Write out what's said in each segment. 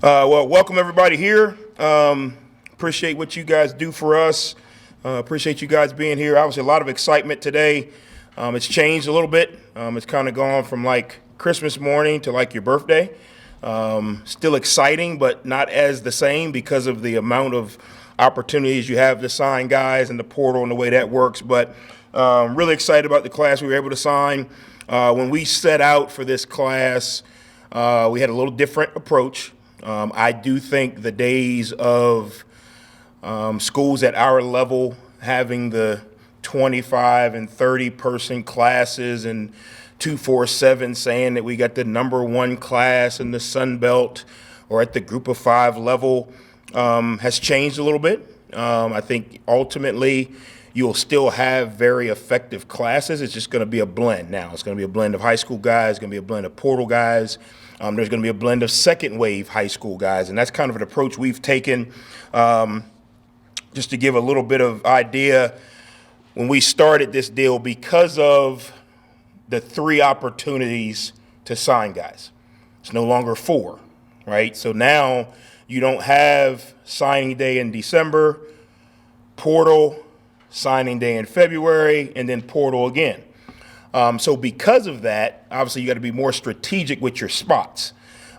Well, welcome everybody here. Appreciate what you guys do for us. Appreciate you guys being here. Obviously, a lot of excitement today. It's changed a little bit. It's kind of gone from like Christmas morning to like your birthday. Still exciting, but not as the same because of the amount of opportunities you have to sign guys in the portal and the way that works. But really excited about the class we were able to sign. When we set out for this class, we had a little different approach. I do think the days of schools at our level having the 25 and 30 person classes and 247 saying that we got the number one class in the Sun Belt or at the group of five level has changed a little bit. I think ultimately you'll still have very effective classes. It's just going to be a blend now. It's going to be a blend of high school guys, it's going to be a blend of portal guys. There's going to be a blend of second wave high school guys, and that's kind of an approach we've taken. Just to give a little bit of idea, when we started this deal, because of the 3 opportunities to sign guys, it's no longer 4, right? So now you don't have signing day in December, portal, signing day in February, and then portal again. So because of that, obviously you got to be more strategic with your spots.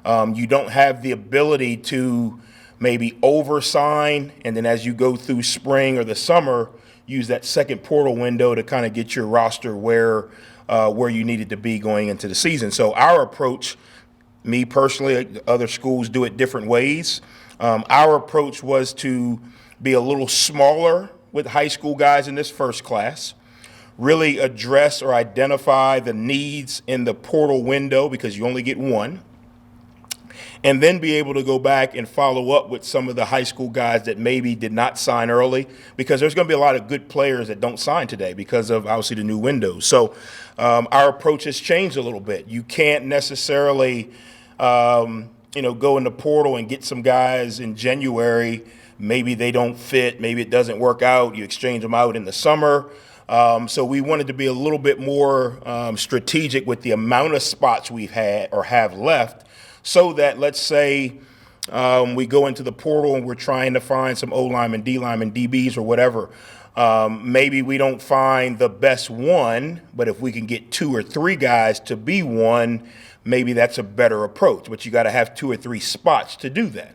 You don't have the ability to maybe oversign, and then as you go through spring or the summer, use that second portal window to kind of get your roster where you needed to be going into the season. So our approach, me personally, other schools do it different ways. Our approach was to be a little smaller with high school guys in this first class. Really address or identify the needs in the portal window because you only get one, and then be able to go back and follow up with some of the high school guys that maybe did not sign early, because there's going to be a lot of good players that don't sign today because of obviously the new windows. So our approach has changed a little bit. You can't necessarily go in the portal and get some guys in January. Maybe they don't fit, maybe it doesn't work out. You exchange them out in the summer. So we wanted to be a little bit more strategic with the amount of spots we've had or have left, so that, let's say, we go into the portal and we're trying to find some O-linemen, D-linemen, DBs or whatever. Maybe we don't find the best one, but if we can get 2 or 3 guys to be one, maybe that's a better approach. But you got to have 2 or 3 spots to do that.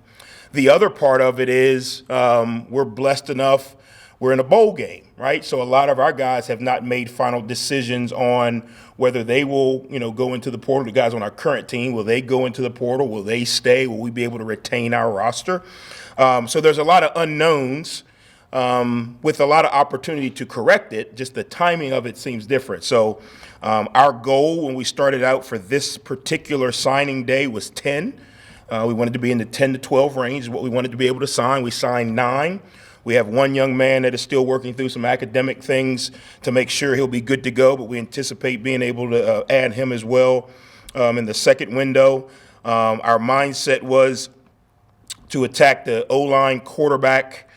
The other part of it is we're blessed enough. We're in a bowl game, right? So a lot of our guys have not made final decisions on whether they will, go into the portal. The guys on our current team, will they go into the portal? Will they stay? Will we be able to retain our roster? So there's a lot of unknowns with a lot of opportunity to correct it. Just the timing of it seems different. So our goal when we started out for this particular signing day was 10. We wanted to be in the 10 to 12 range is what we wanted to be able to sign. We signed 9. We have one young man that is still working through some academic things to make sure he'll be good to go, but we anticipate being able to add him as well in the second window. Our mindset was to attack the O-line, quarterback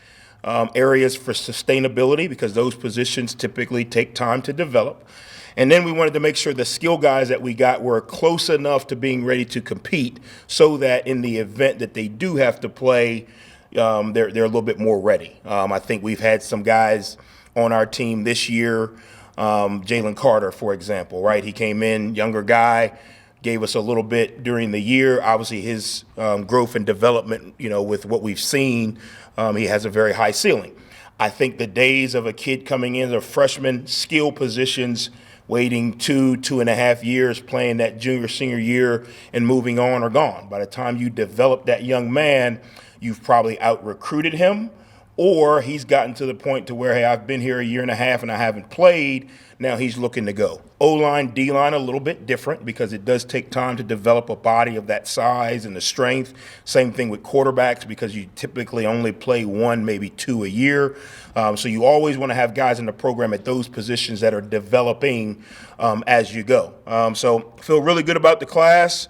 areas for sustainability, because those positions typically take time to develop. And then we wanted to make sure the skill guys that we got were close enough to being ready to compete, so that in the event that they do have to play, they're a little bit more ready. I think we've had some guys on our team this year, Jalen Carter, for example, right? He came in, younger guy, gave us a little bit during the year. Obviously, his growth and development, with what we've seen, he has a very high ceiling. I think the days of a kid coming in as a freshman, skill positions, waiting 2.5 years, playing that junior, senior year, and moving on are gone. By the time you develop that young man, you've probably out-recruited him, or he's gotten to the point to where, hey, I've been here 1.5 years and I haven't played. Now he's looking to go. O-line, D-line, a little bit different because it does take time to develop a body of that size and the strength. Same thing with quarterbacks, because you typically only play 1, maybe 2 a year. So you always want to have guys in the program at those positions that are developing as you go. So feel really good about the class.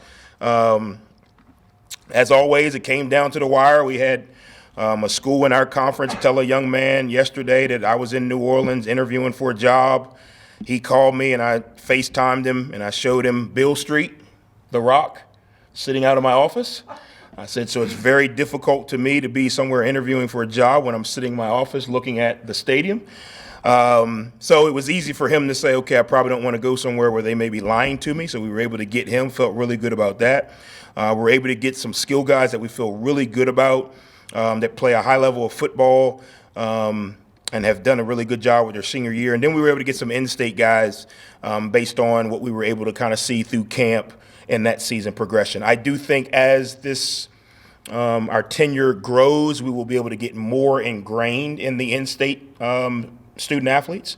As always, it came down to the wire. We had a school in our conference tell a young man yesterday that I was in New Orleans interviewing for a job. He called me and I FaceTimed him and I showed him Bill Street, The Rock, sitting out of my office. I said, so it's very difficult to me to be somewhere interviewing for a job when I'm sitting in my office looking at the stadium. So it was easy for him to say, okay, I probably don't want to go somewhere where they may be lying to me. So we were able to get him, felt really good about that. We're able to get some skill guys that we feel really good about, that play a high level of football, and have done a really good job with their senior year. And then we were able to get some in-state guys based on what we were able to kind of see through camp and that season progression. I do think as this our tenure grows, we will be able to get more ingrained in the in-state student athletes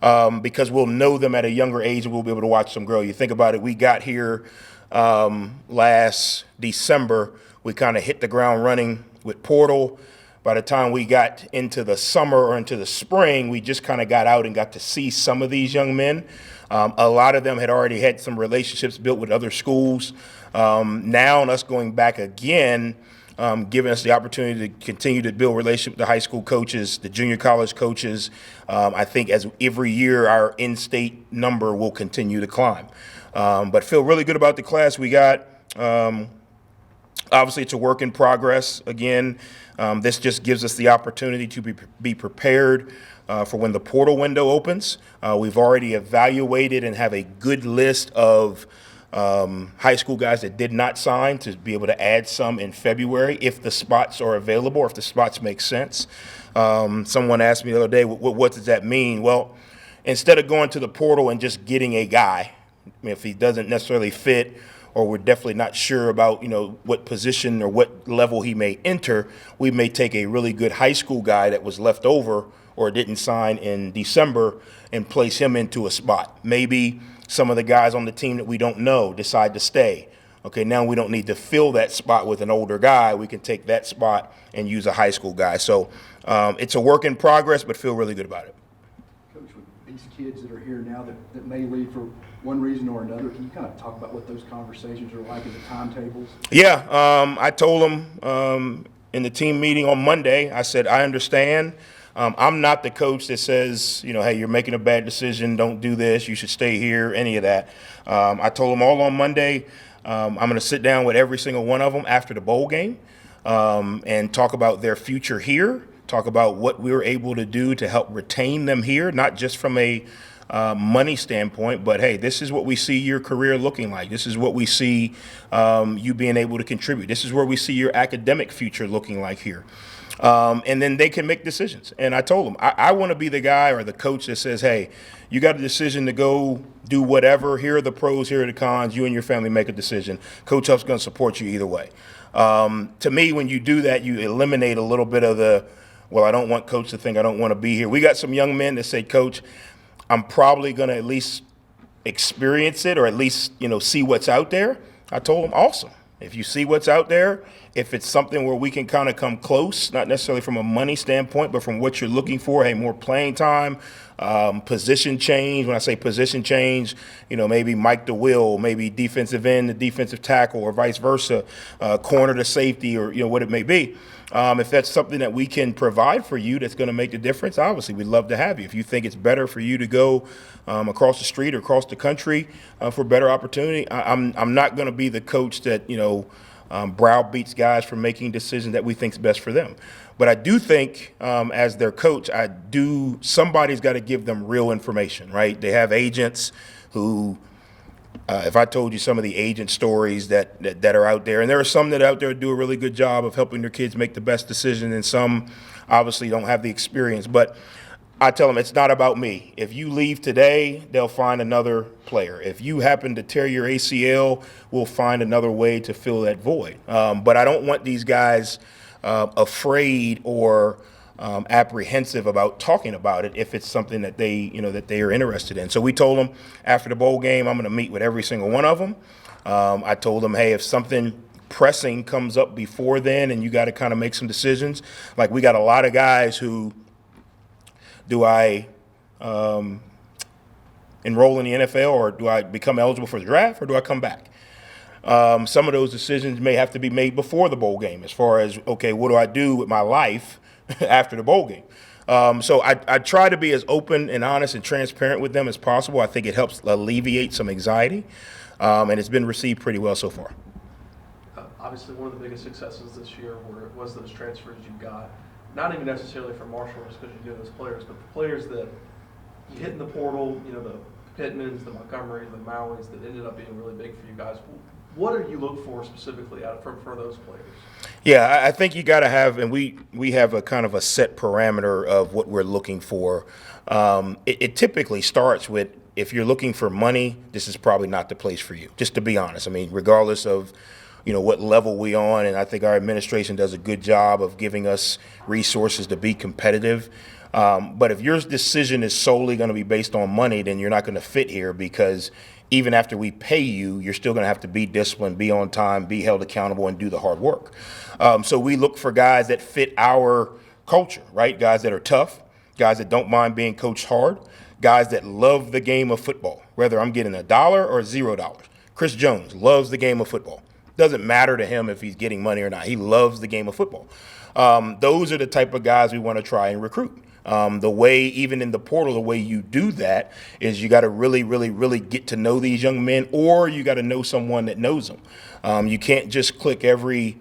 because we'll know them at a younger age and we'll be able to watch them grow. You think about it, we got here last December. We kind of hit the ground running with portal. By the time we got into the summer or into the spring, we just kind of got out and got to see some of these young men. A lot of them had already had some relationships built with other schools. Now, and us going back again, giving us the opportunity to continue to build relationships with the high school coaches, the junior college coaches. I think as every year, our in-state number will continue to climb. But feel really good about the class we got. Obviously, it's a work in progress. Again, this just gives us the opportunity to be prepared for when the portal window opens. We've already evaluated and have a good list of high school guys that did not sign to be able to add some in February if the spots are available or if the spots make sense. Someone asked me the other day, what does that mean? Well, instead of going to the portal and just getting a guy, if he doesn't necessarily fit or we're definitely not sure about, what position or what level he may enter, we may take a really good high school guy that was left over or didn't sign in December and place him into a spot. Maybe some of the guys on the team that we don't know decide to stay. Okay, now we don't need to fill that spot with an older guy. We can take that spot and use a high school guy. So it's a work in progress, but feel really good about it. Coach, with these kids that are here now that may leave for one reason or another, can you kind of talk about what those conversations are like in the timetables? Yeah, I told them in the team meeting on Monday, I said, I understand. I'm not the coach that says, hey, you're making a bad decision, don't do this, you should stay here, any of that. I told them all on Monday, I'm going to sit down with every single one of them after the bowl game and talk about their future here, talk about what we were able to do to help retain them here, not just from a money standpoint, but hey, this is what we see your career looking like. This is what we see you being able to contribute. This is where we see your academic future looking like here. And then they can make decisions. And I told them, I want to be the guy or the coach that says, hey, you got a decision to go do whatever. Here are the pros, here are the cons. You and your family make a decision. Coach Huff's going to support you either way. To me, when you do that, you eliminate a little bit of well, I don't want coach to think I don't want to be here. We got some young men that say, coach, I'm probably going to at least experience it or at least, see what's out there. I told them, awesome. If you see what's out there, if it's something where we can kind of come close, not necessarily from a money standpoint, but from what you're looking for, hey, more playing time, position change. When I say position change, maybe Mike DeWill, maybe defensive end to defensive tackle or vice versa, corner to safety or, what it may be. If that's something that we can provide for you that's going to make the difference, obviously we'd love to have you. If you think it's better for you to go across the street or across the country for better opportunity, I'm not going to be the coach that, browbeats guys for making decisions that we think is best for them. But I do think as their coach, somebody's got to give them real information, right? They have agents who if I told you some of the agent stories that are out there, and there are some that out there do a really good job of helping their kids make the best decision, and some obviously don't have the experience. But I tell them it's not about me. If you leave today, they'll find another player. If you happen to tear your ACL, we'll find another way to fill that void. But I don't want these guys afraid or apprehensive about talking about it if it's something that they are interested in. So we told them after the bowl game, I'm going to meet with every single one of them. I told them, hey, if something pressing comes up before then and you got to kind of make some decisions, like we got a lot of guys who, do I enroll in the NFL or do I become eligible for the draft or do I come back? Some of those decisions may have to be made before the bowl game as far as, okay, what do I do with my life after the bowl game? So I try to be as open and honest and transparent with them as possible. I think it helps alleviate some anxiety, and it's been received pretty well so far. obviously one of the biggest successes this year was those transfers you got. Not even necessarily from Marshall, just because you knew those players, but the players that you hit in the portal, the Pittmans, the Montgomerys, the Mauys, that ended up being really big for you guys. What do you look for specifically for those players? Yeah, I think you got to have, and we have a kind of a set parameter of what we're looking for. It typically starts with, if you're looking for money, this is probably not the place for you, just to be honest. I mean, regardless of what level we on, and I think our administration does a good job of giving us resources to be competitive. But if your decision is solely going to be based on money, then you're not going to fit here, because even after we pay you, you're still going to have to be disciplined, be on time, be held accountable, and do the hard work. So we look for guys that fit our culture, right? Guys that are tough, guys that don't mind being coached hard, guys that love the game of football, whether I'm getting $1 or $0. Chris Jones loves the game of football. Doesn't matter to him if he's getting money or not. He loves the game of football. Those are the type of guys we want to try and recruit. The way, even in the portal, the way you do that is you got to really, really, really get to know these young men, or you got to know someone that knows them. You can't just click every,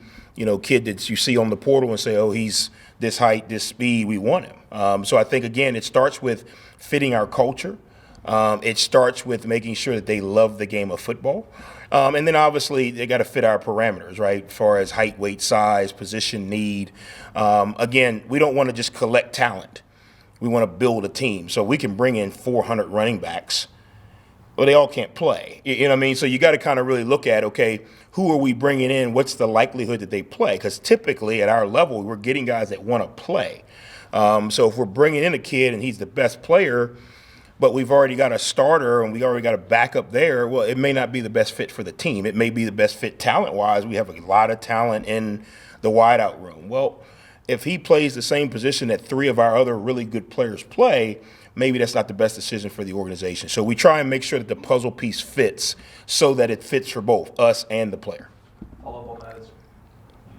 kid that you see on the portal and say, oh, he's this height, this speed, we want him. So I think, again, it starts with fitting our culture. It starts with making sure that they love the game of football. And then obviously they got to fit our parameters, right? As far as height, weight, size, position, need. Again, we don't want to just collect talent. We want to build a team. So we can bring in 400 running backs, but they all can't play. You know what I mean? So you got to kind of really look at, okay, who are we bringing in? What's the likelihood that they play? Because typically at our level, we're getting guys that want to play. So if we're bringing in a kid and he's the best player, but we've already got a starter and we already got a backup there, well, it may not be the best fit for the team. It may be the best fit talent-wise. We have a lot of talent in the wideout room. Well, if he plays the same position that 3 of our other really good players play, maybe that's not the best decision for the organization. So we try and make sure that the puzzle piece fits so that it fits for both us and the player. Follow up on that is,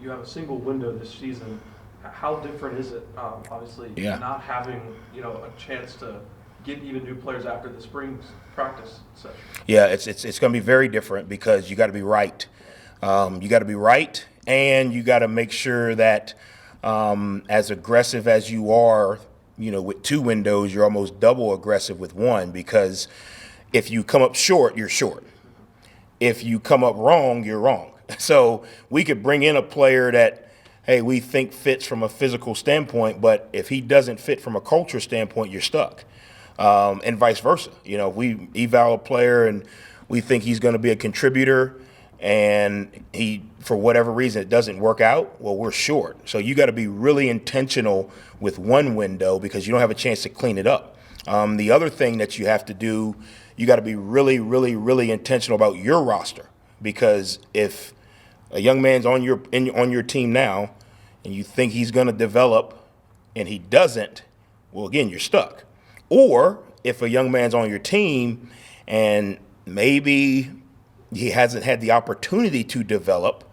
you have a single window this season. How different is it, obviously, not having, a chance to get even new players after the spring practice session? Yeah, it's going to be very different, because you got to be right. You got to be right, and you got to make sure that as aggressive as you are, with 2 windows, you're almost double aggressive with 1, because if you come up short, you're short. If you come up wrong, you're wrong. So we could bring in a player that, hey, we think fits from a physical standpoint, but if he doesn't fit from a culture standpoint, you're stuck. And vice versa. If we eval a player and we think he's going to be a contributor, and he, for whatever reason, it doesn't work out, well, we're short. So you got to be really intentional with 1 window, because you don't have a chance to clean it up. The other thing that you have to do, you got to be really, really, really intentional about your roster, because if a young man's on your team now and you think he's going to develop and he doesn't, well, again, you're stuck. Or if a young man's on your team and maybe he hasn't had the opportunity to develop,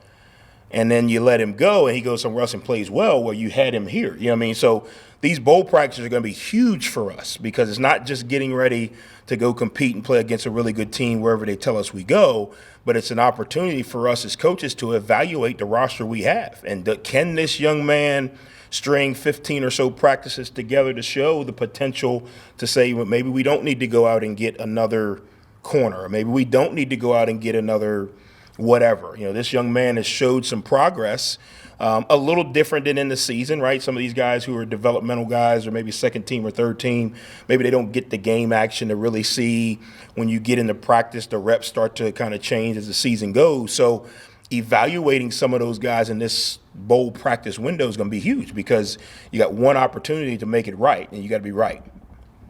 and then you let him go and he goes somewhere else and plays well, you had him here. You know what I mean? So these bowl practices are going to be huge for us, because it's not just getting ready to go compete and play against a really good team wherever they tell us we go, but it's an opportunity for us as coaches to evaluate the roster we have. And can this young man string 15 or so practices together to show the potential to say, well, maybe we don't need to go out and get another corner, or maybe we don't need to go out and get another whatever. This young man has showed some progress, a little different than in the season, right? Some of these guys who are developmental guys, or maybe second team or third team, maybe they don't get the game action to really see when you get into practice, the reps start to kind of change as the season goes. So evaluating some of those guys in this bowl practice window is going to be huge, because you got 1 opportunity to make it right, and you got to be right.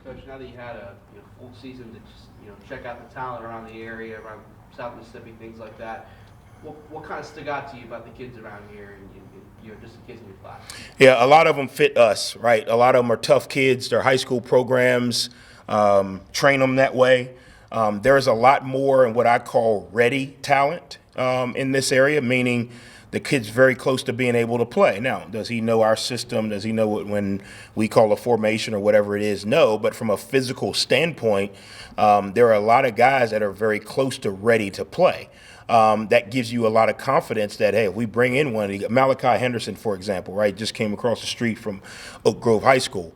Coach, now that you had a full season to just check out the talent around the area, around South Mississippi, things like that, what kind of stuck out to you about the kids around here and just the kids in your class? Yeah, a lot of them fit us, right? A lot of them are tough kids. They're high school programs, train them that way. There's a lot more in what I call ready talent in this area, meaning the kid's very close to being able to play. Now, does he know our system? Does he know what, when we call a formation or whatever it is? No, but from a physical standpoint, there are a lot of guys that are very close to ready to play. that gives you a lot of confidence that, hey, if we bring in one, Malachi Henderson, for example, right, just came across the street from Oak Grove High School.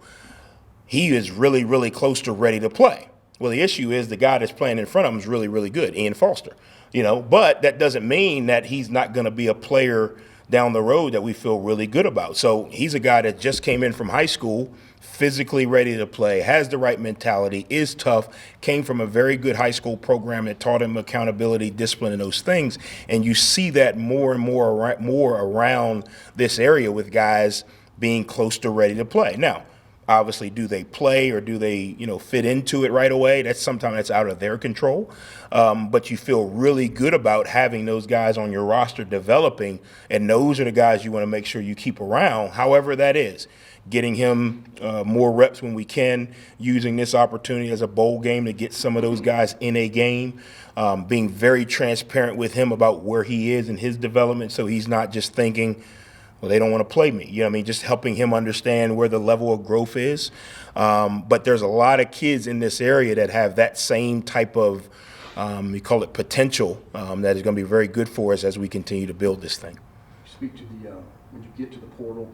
He is really, really close to ready to play. Well, the issue is the guy that's playing in front of him is really, really good, Ian Foster. But that doesn't mean that he's not going to be a player down the road that we feel really good about. So he's a guy that just came in from high school, physically ready to play, has the right mentality, is tough, came from a very good high school program that taught him accountability, discipline, and those things. And you see that more and more around this area with guys being close to ready to play. Now, obviously, do they play or do they, fit into it right away? Sometimes that's out of their control. But you feel really good about having those guys on your roster developing, and those are the guys you want to make sure you keep around, however that is. Getting him more reps when we can, using this opportunity as a bowl game to get some of those guys in a game, being very transparent with him about where he is in his development so he's not just thinking, well, they don't want to play me. Just helping him understand where the level of growth is. But there's a lot of kids in this area that have that same type of, we call it potential, that is going to be very good for us as we continue to build this thing. Speak to when you get to the portal,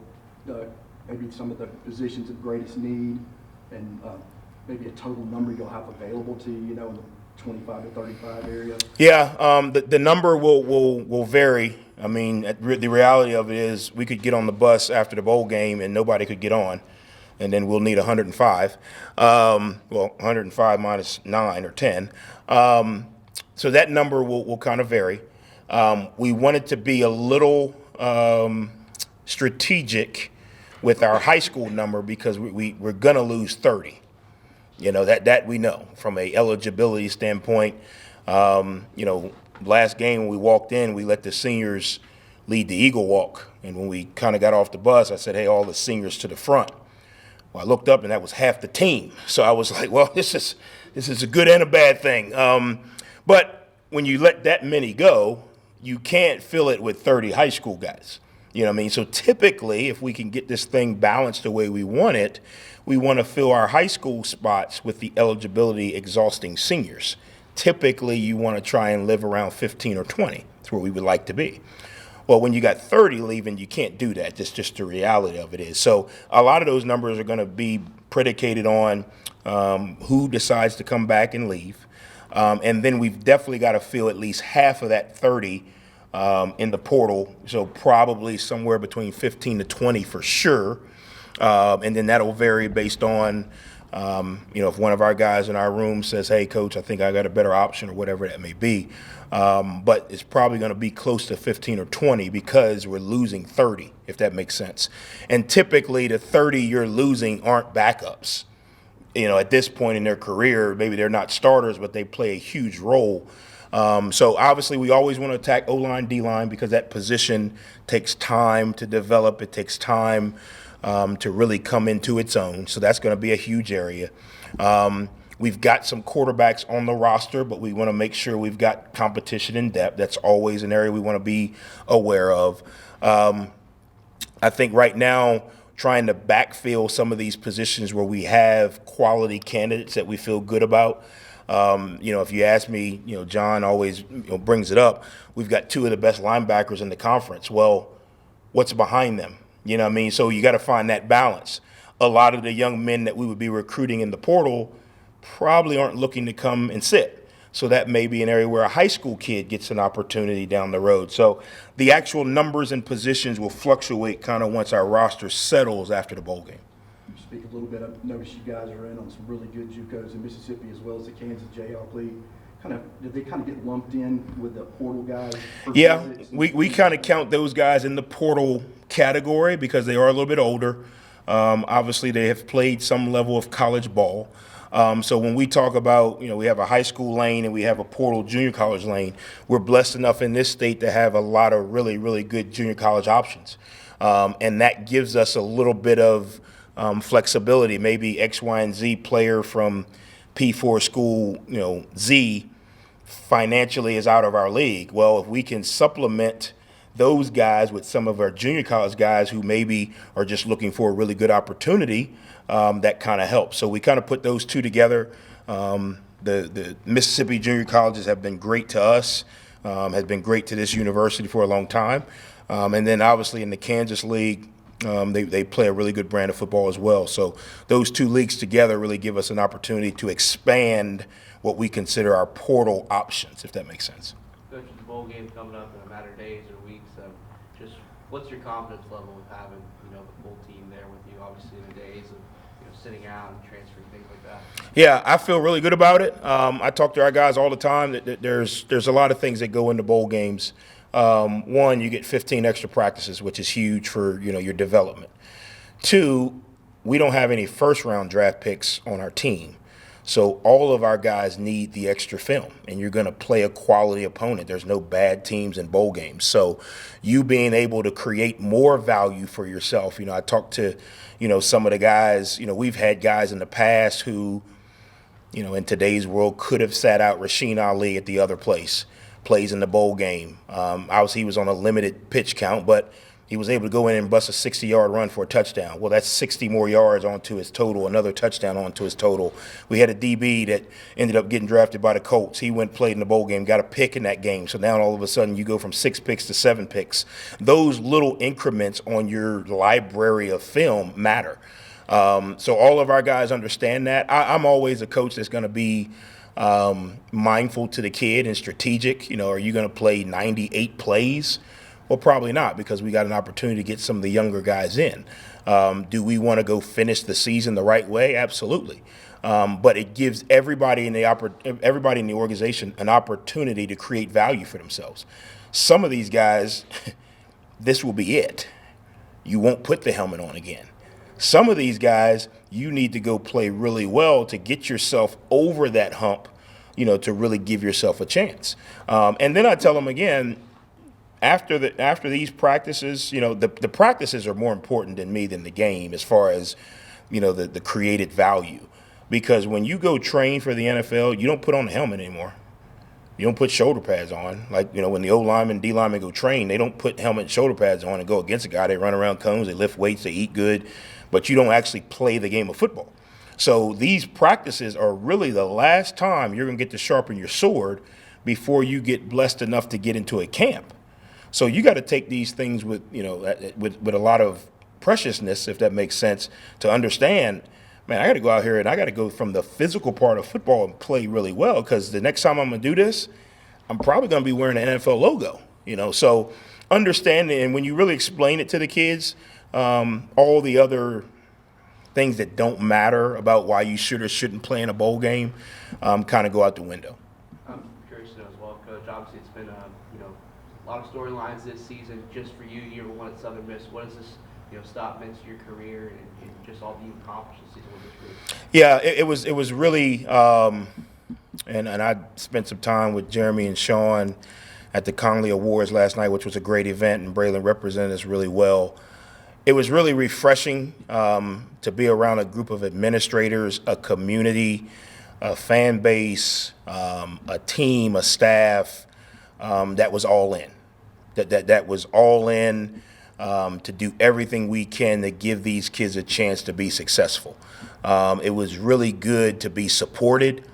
maybe some of the positions of greatest need and maybe a total number you'll have available to you, in the 25 to 35 area? Yeah, the number will vary. I mean, the reality of it is we could get on the bus after the bowl game and nobody could get on, and then we'll need 105. 105 minus 9 or 10. So that number will kind of vary. We want it to be a little strategic with our high school number because we're going to lose 30. That we know from a eligibility standpoint. Last game when we walked in, we let the seniors lead the Eagle Walk. And when we kind of got off the bus, I said, hey, all the seniors to the front. Well, I looked up and that was half the team. So I was like, well, this is a good and a bad thing. But when you let that many go, you can't fill it with 30 high school guys. So typically, if we can get this thing balanced the way we want it, we want to fill our high school spots with the eligibility exhausting seniors. Typically, you want to try and live around 15 or 20. That's where we would like to be. Well, when you got 30 leaving, you can't do that. That's just the reality of it is. So a lot of those numbers are going to be predicated on who decides to come back and leave. And then we've definitely got to fill at least half of that 30 in the portal, so probably somewhere between 15 to 20 for sure. And then that'll vary based on, if one of our guys in our room says, hey, coach, I think I got a better option or whatever that may be. But it's probably going to be close to 15 or 20 because we're losing 30, if that makes sense. And typically the 30 you're losing aren't backups. At this point in their career, maybe they're not starters, but they play a huge role. So obviously we always want to attack O-line, D-line because that position takes time to develop. It takes time to really come into its own. So that's going to be a huge area. We've got some quarterbacks on the roster, but we want to make sure we've got competition in depth. That's always an area we want to be aware of. I think right now trying to backfill some of these positions where we have quality candidates that we feel good about. If you ask me, John always brings it up. We've got two of the best linebackers in the conference. Well, what's behind them? So you got to find that balance. A lot of the young men that we would be recruiting in the portal probably aren't looking to come and sit. So that may be an area where a high school kid gets an opportunity down the road. So the actual numbers and positions will fluctuate kind of once our roster settles after the bowl game. Speak a little bit. I've noticed you guys are in on some really good JUCOs in Mississippi as well as the Kansas Jayhawk League. Did they kind of get lumped in with the portal guys? Yeah, we kind of count those guys in the portal category because they are a little bit older. Obviously, they have played some level of college ball. So when we talk about, we have a high school lane and we have a portal junior college lane, we're blessed enough in this state to have a lot of really, really good junior college options. And that gives us a little bit of flexibility. Maybe X, Y, and Z player from P4 school, Z financially is out of our league. Well, if we can supplement those guys with some of our junior college guys who maybe are just looking for a really good opportunity, that kind of helps. So we kind of put those two together. The Mississippi junior colleges have been great to us. has been great to this university for a long time. And then obviously in the Kansas League, they play a really good brand of football as well. So those two leagues together really give us an opportunity to expand what we consider our portal options, if that makes sense. Coach, the bowl game coming up in a matter of days or weeks. Just what's your confidence level with having the full team there with you? Obviously, in the days of sitting out and transferring things like that. Yeah, I feel really good about it. I talk to our guys all the time. That there's a lot of things that go into bowl games. One, you get 15 extra practices, which is huge for your development. Two, we don't have any first-round draft picks on our team. So all of our guys need the extra film, and you're going to play a quality opponent. There's no bad teams in bowl games. So you being able to create more value for yourself. I talked to, some of the guys, we've had guys in the past who, in today's world could have sat out Rasheen Ali at the other place, plays in the bowl game. Obviously, he was on a limited pitch count, but he was able to go in and bust a 60-yard run for a touchdown. Well, that's 60 more yards onto his total, another touchdown onto his total. We had a DB that ended up getting drafted by the Colts. He went and played in the bowl game, got a pick in that game. So now all of a sudden you go from 6 picks to 7 picks. Those little increments on your library of film matter. So all of our guys understand that. I'm always a coach that's going to be mindful to the kid and strategic. Are you going to play 98 plays? Well, probably not, because we got an opportunity to get some of the younger guys in. Do we want to go finish the season the right way? Absolutely. But it gives everybody in the organization an opportunity to create value for themselves. Some of these guys, this will be it. You won't put the helmet on again. Some of these guys, you need to go play really well to get yourself over that hump, to really give yourself a chance. And then I tell them again, after these practices, the practices are more important than the game as far as, the created value. Because when you go train for the NFL, you don't put on a helmet anymore. You don't put shoulder pads on. Like, when the O-linemen, D-linemen go train, they don't put helmet and shoulder pads on and go against a guy. They run around cones, they lift weights, they eat good, but you don't actually play the game of football. So these practices are really the last time you're going to get to sharpen your sword before you get blessed enough to get into a camp. So you got to take these things with a lot of preciousness, if that makes sense, to understand, man, I got to go out here and I got to go from the physical part of football and play really well, because the next time I'm going to do this, I'm probably going to be wearing an NFL logo, So understanding, and when you really explain it to the kids, all the other things that don't matter about why you should or shouldn't play in a bowl game kind of go out the window. I'm curious to know as well, Coach. Obviously, it's been a lot of storylines this season. Just for you, you won at Southern Miss. What does this stop meant to your career and just all you accomplished this season with this group? Yeah, it was really, and I spent some time with Jeremy and Sean at the Conley Awards last night, which was a great event, and Braylon represented us really well. It was really refreshing to be around a group of administrators, a community, a fan base, a team, a staff that was all in. That was all in to do everything we can to give these kids a chance to be successful. It was really good to be supported.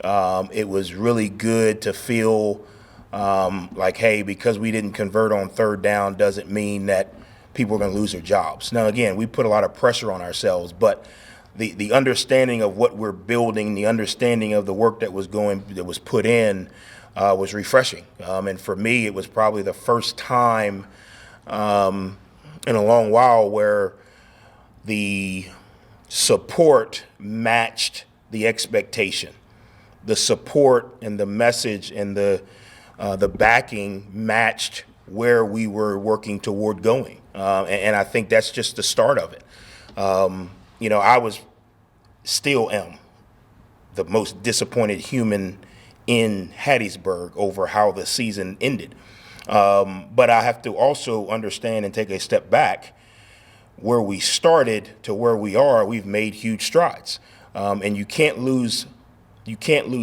It was really good to feel like, hey, because we didn't convert on third down doesn't mean that people are going to lose their jobs. Now, again, we put a lot of pressure on ourselves, but the understanding of what we're building, the understanding of the work that was put in was refreshing. And for me, it was probably the first time in a long while where the support matched the expectation. The support and the message and the backing matched where we were working toward going. And I think that's just the start of it. I still am the most disappointed human in Hattiesburg over how the season ended. But I have to also understand and take a step back. Where we started to where we are, we've made huge strides. And you can't lose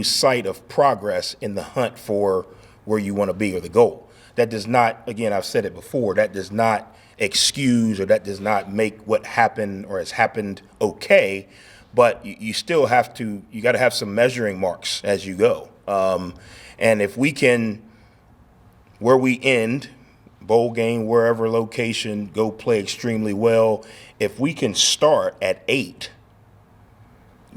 sight of progress in the hunt for where you want to be or the goal. That does not, again, I've said it before, that does not excuse or that does not make what happened or has happened okay, but you still have to, you got to have some measuring marks as you go. And if we can where we end, bowl game, wherever location, go play extremely well. If we can start at 8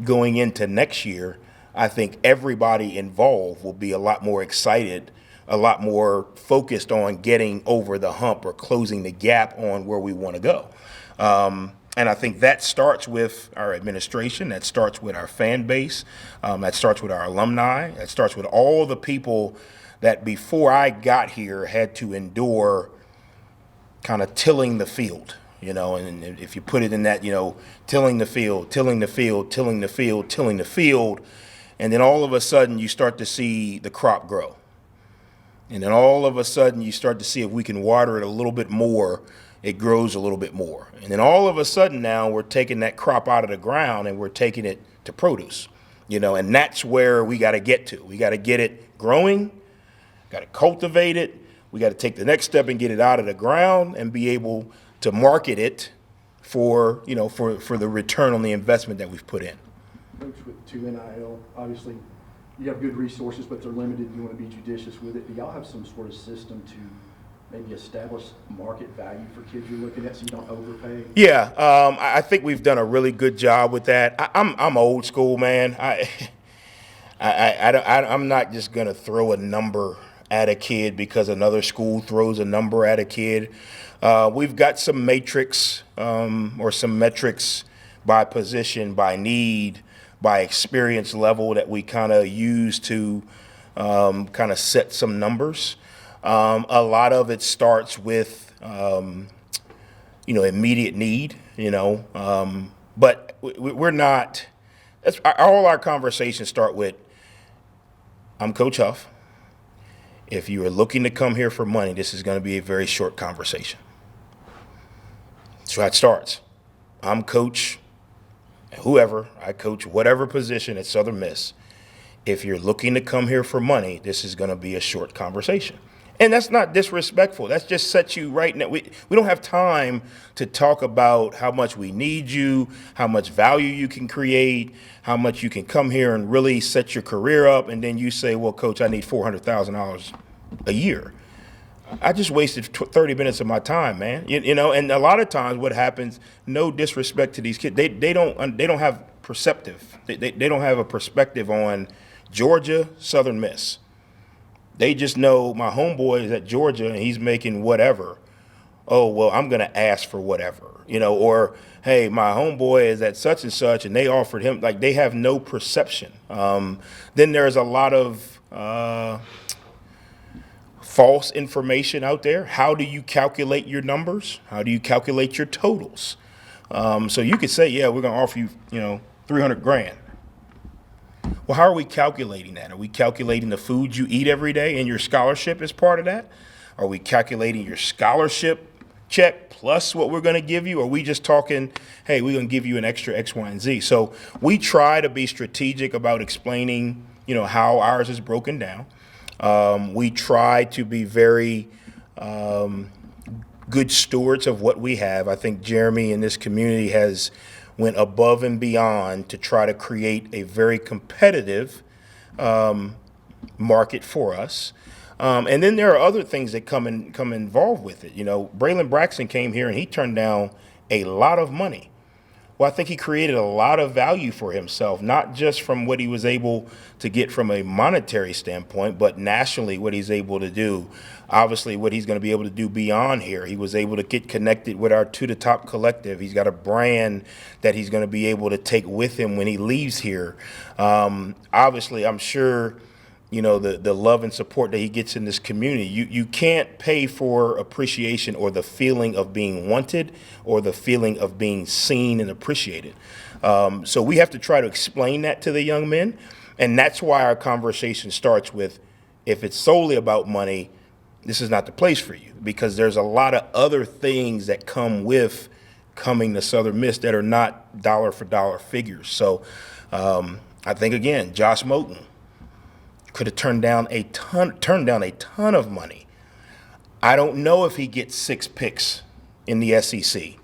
going into next year, I think everybody involved will be a lot more excited, a lot more focused on getting over the hump or closing the gap on where we want to go. And I think that starts with our administration, that starts with our fan base, that starts with our alumni, that starts with all the people that before I got here had to endure kind of tilling the field, and if you put it in that, tilling the field, tilling the field, tilling the field, tilling the field, and then all of a sudden you start to see the crop grow. And then all of a sudden you start to see if we can water it a little bit more, it grows a little bit more. And then all of a sudden now we're taking that crop out of the ground and we're taking it to produce, and that's where we got to get to. We got to get it growing, got to cultivate it. We got to take the next step and get it out of the ground and be able to market it for the return on the investment that we've put in. Coach, to NIL, obviously, you have good resources, but they're limited. You want to be judicious with it. Do y'all have some sort of system to maybe establish market value for kids you're looking at so you don't overpay? Yeah, I think we've done a really good job with that. I'm old school, man. I'm not just gonna throw a number at a kid because another school throws a number at a kid. We've got some matrix or some metrics by position, by need, by experience level that we kind of use to kind of set some numbers. A lot of it starts with, immediate need, but we're not, all our conversations start with, I'm Coach Huff. If you are looking to come here for money, this is going to be a very short conversation. That's how it starts. I'm Coach whoever, I coach whatever position at Southern Miss. If you're looking to come here for money, this is going to be a short conversation. And that's not disrespectful. That's just sets you right now. We don't have time to talk about how much we need you, how much value you can create, how much you can come here and really set your career up, and then you say, well, Coach, I need $400,000 a year. I just wasted 30 minutes of my time, man. And a lot of times what happens, no disrespect to these kids, they don't have perceptive. They don't have a perspective on Georgia, Southern Miss. They just know my homeboy is at Georgia and he's making whatever. Oh, well, I'm going to ask for whatever, or, hey, my homeboy is at such and such and they offered him, like they have no perception. Then there's a lot of false information out there. How do you calculate your numbers? How do you calculate your totals? So you could say, yeah, we're going to offer you, $300,000. Well, how are we calculating that? Are we calculating the food you eat every day and your scholarship is part of that? Are we calculating your scholarship check plus what we're going to give you? Or are we just talking, hey, we're going to give you an extra X, Y, and Z? So we try to be strategic about explaining, how ours is broken down. We try to be very good stewards of what we have. I think Jeremy in this community has went above and beyond to try to create a very competitive market for us. And then there are other things that come involved with it. Braylon Braxton came here and he turned down a lot of money. Well, I think he created a lot of value for himself, not just from what he was able to get from a monetary standpoint, but nationally what he's able to do. Obviously, what he's going to be able to do beyond here. He was able to get connected with our To The Top collective. He's got a brand that he's going to be able to take with him when he leaves here. Obviously, I'm sure the love and support that he gets in this community. You can't pay for appreciation or the feeling of being wanted or the feeling of being seen and appreciated. So we have to try to explain that to the young men. And that's why our conversation starts with, if it's solely about money, this is not the place for you, because there's a lot of other things that come with coming to Southern Miss that are not dollar for dollar figures. So I think, again, Josh Moten could have turned down a ton of money. I don't know if he gets 6 picks in the SEC.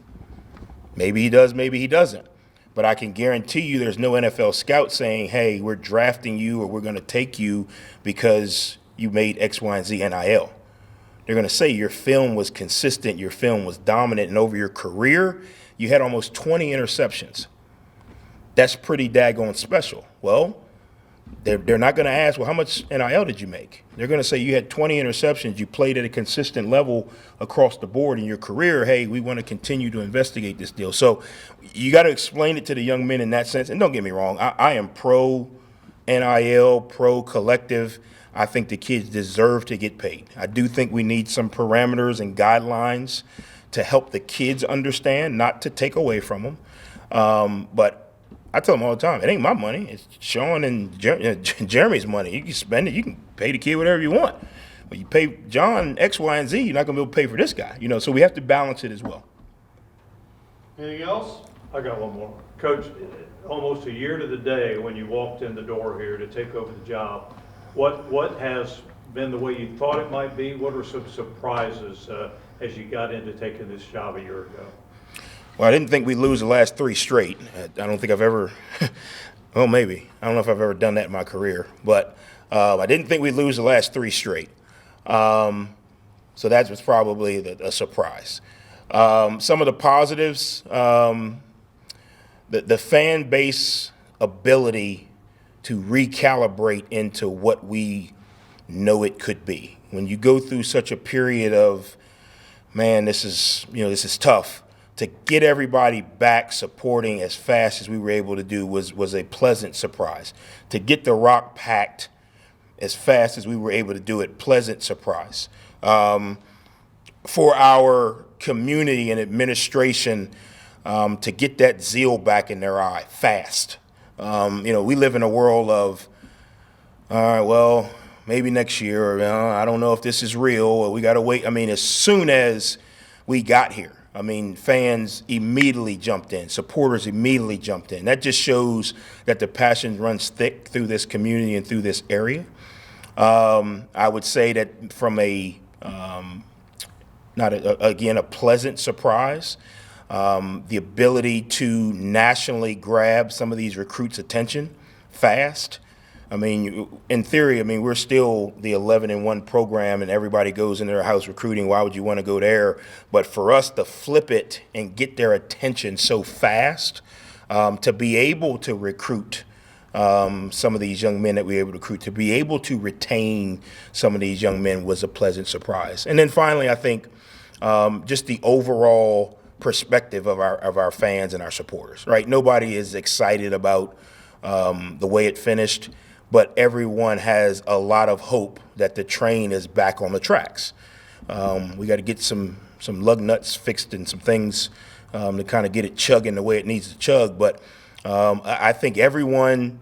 Maybe he does, maybe he doesn't. But I can guarantee you there's no NFL scout saying, hey, we're drafting you or we're going to take you because you made X, Y, and Z NIL. They're going to say your film was consistent, your film was dominant, and over your career, you had almost 20 interceptions. That's pretty daggone special. Well, they're not going to ask, well, how much NIL did you make? They're going to say you had 20 interceptions, you played at a consistent level across the board in your career. Hey, we want to continue to investigate this deal. So you got to explain it to the young men in that sense. And don't get me wrong, I am pro NIL, pro collective. I think the kids deserve to get paid. I do think we need some parameters and guidelines to help the kids understand, not to take away from them. But I tell them all the time, it ain't my money. It's Sean and Jeremy's money. You can spend it. You can pay the kid whatever you want. But you pay John X, Y, and Z, you're not going to be able to pay for this guy. So we have to balance it as well. Anything else? I got one more. Coach, almost a year to the day when you walked in the door here to take over the job, what has been the way you thought it might be? What are some surprises as you got into taking this job a year ago? Well, I didn't think we'd lose the last 3 straight. I don't think I've ever, well, maybe. I don't know if I've ever done that in my career. But I didn't think we'd lose the last 3 straight. So that was probably a surprise. Some of the positives, the fan base ability to recalibrate into what we know it could be. When you go through such a period of, man, this is tough. To get everybody back supporting as fast as we were able to do was a pleasant surprise. To get the rock packed as fast as we were able to do it, pleasant surprise. For our community and administration to get that zeal back in their eye fast. We live in a world of, all right, well, maybe next year, or I don't know if this is real, or we got to wait. As soon as we got here, fans immediately jumped in. Supporters immediately jumped in. That just shows that the passion runs thick through this community and through this area. I would say that from a pleasant surprise, the ability to nationally grab some of these recruits' attention fast. In theory, we're still the 11-1 program and everybody goes into their house recruiting. Why would you want to go there? But for us to flip it and get their attention so fast, to be able to recruit some of these young men that we were able to recruit, to be able to retain some of these young men was a pleasant surprise. And then finally, I think just the overall perspective of our fans and our supporters, right? Nobody is excited about the way it finished, but everyone has a lot of hope that the train is back on the tracks. We got to get some lug nuts fixed and some things to kind of get it chugging the way it needs to chug. But I think everyone,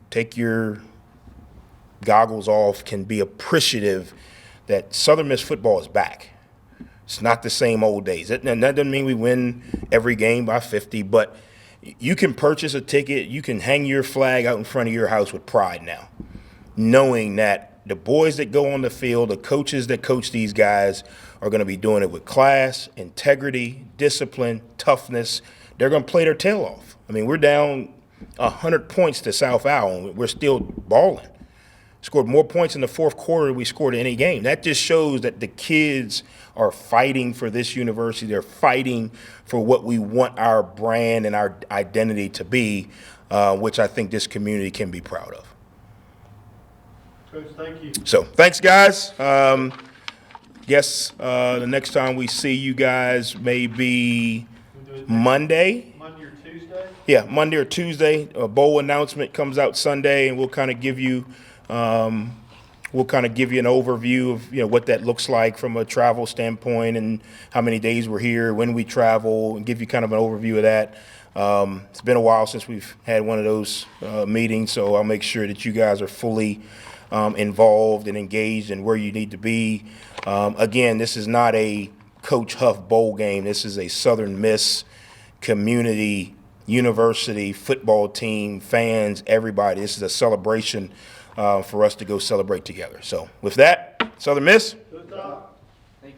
take your goggles off, can be appreciative that Southern Miss football is back. It's not the same old days. And that doesn't mean we win every game by 50, but you can purchase a ticket, you can hang your flag out in front of your house with pride now, knowing that the boys that go on the field, the coaches that coach these guys are going to be doing it with class, integrity, discipline, toughness. They're going to play their tail off. We're down 100 points to South Al, and we're still balling. Scored more points in the fourth quarter than we scored in any game. That just shows that the kids are fighting for this university. They're fighting for what we want our brand and our identity to be, which I think this community can be proud of. Coach, thank you. So thanks, guys. Guess the next time we see you guys may be Monday. Monday or Tuesday? Yeah, Monday or Tuesday. A bowl announcement comes out Sunday, and we'll kind of give you an overview of what that looks like from a travel standpoint and how many days we're here, when we travel, and give you kind of an overview of that. It's been a while since we've had one of those meetings, so I'll make sure that you guys are fully involved and engaged in where you need to be. Again, this is not a Coach Huff bowl game. This is a Southern Miss community, university, football team, fans, everybody. This is a celebration for us to go celebrate together. So with that, Southern Miss. Good job.